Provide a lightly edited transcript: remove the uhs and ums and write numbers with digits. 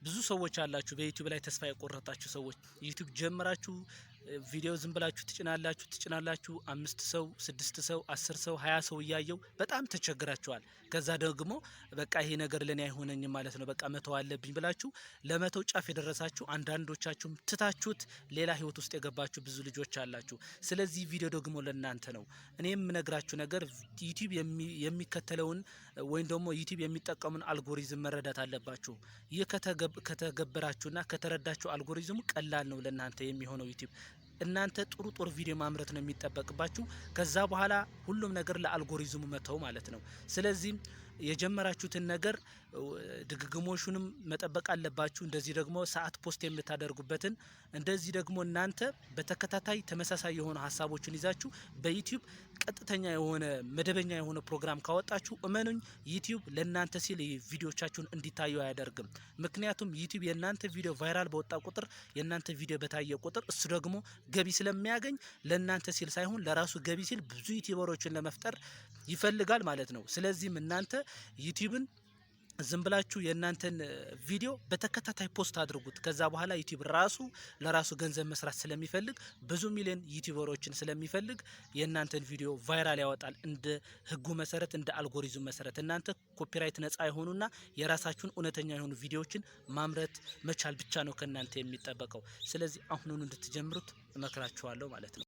ብዙ ሰዎች አላችሁ በዩቲዩብ ላይ ተስፋ የቆረጣችሁ ሰዎች ዩቲዩብ ጀምራችሁ ቪዲዮ ዝም ብላችሁ ትጭናላችሁ 5 ሰው 6 ሰው 10 ሰው 20 ሰው እያየው በጣም ተቸግራችኋል። ከዛ ደግሞ በቃ ይሄ ነገር ለኔ አይሆነኝም ማለት ነው በቃ መተው አለብኝ ብላችሁ ለመተው ጫፍ የደረሳችሁ አንዳንዶቻችሁም ትታችሁት ሌላ ህይወት ውስጥ የገባችሁ ብዙ ልጆች አላችሁ። ስለዚህ ቪዲዮ ደግሞ ለእናንተ ነው። እኔም የምነግራችሁ ነገር ዩቲዩብ የሚከተለውን ወይም ደግሞ ዩቲዩብ የሚጠቀሙን አልጎሪዝም መረዳት አለባችሁ። ይህ ከተገበራችሁና ከተረዳችሁ አልጎሪዝሙ ቀላል ነው ለእናንተ የሚሆነው ዩቲዩብ እናንተ ጥሩ ቪዲዮ ማምረት ነው የሚጠበቅባችሁ። ከዛ በኋላ ሁሉም ነገር ለአልጎሪዝሙ መተው ማለት ነው። ስለዚህ የጀመራችሁትን ነገር ድግግሞሹንም መጠበቅ አለባችሁ። እንደዚህ ደግሞ ሰዓት ፖስት የምታደርጉበትን እንደዚህ ደግሞ እናንተ በተከታታይ ተመሳሳይ የሆኑ ሀሳቦችን ይዛችሁ በዩቲዩብ ቀጥተኛ የሆነ መደበኛ የሆነ ፕሮግራም ካወጣችሁ እመኑኝ ዩቲዩብ ለእናንተ ሲል ቪዲዮቻችሁን እንዲታዩ አያደርግም። ምክንያቱም ዩቲዩብ የእናንተ ቪዲዮ ቫይራል በወጣ ቁጥር የእናንተ ቪዲዮ በታየ ቁጥር እሱ ደግሞ ገቢ ስለሚያገኝ ለእናንተ ሲል ሳይሆን ለራሱ ገቢ ሲል ብዙ ዩቲዩበሮችን ለመፍጠር ይፈልጋል ማለት ነው። ስለዚህም እናንተ ዩቲዩብን ዝም ብላችሁ የእናንተን ቪዲዮ በተከታታይ ፖስት አድርጉት። ከዛ በኋላ ዩቲዩብ ራሱ ለራሱ ገንዘብ መስራት ስለሚፈልግ ብዙ ሚሊዮን ዩቲዩበሮችን ስለሚፈልግ የእናንተን ቪዲዮ ቫይራል ያወጣል። እንደ ህጉ መሰረት እንደ አልጎሪዝሙ መሰረት እናንተ ኮፒራይት ነፃ የሆኑና የራሳችሁን እውነተኛ የሆኑ ቪዲዮዎችን ማምረት መቻል ብቻ ነው ከእናንተ የሚጠበቀው። ስለዚህ አሁኑን እንድትጀምሩት እመክራችኋለሁ ማለት ነው።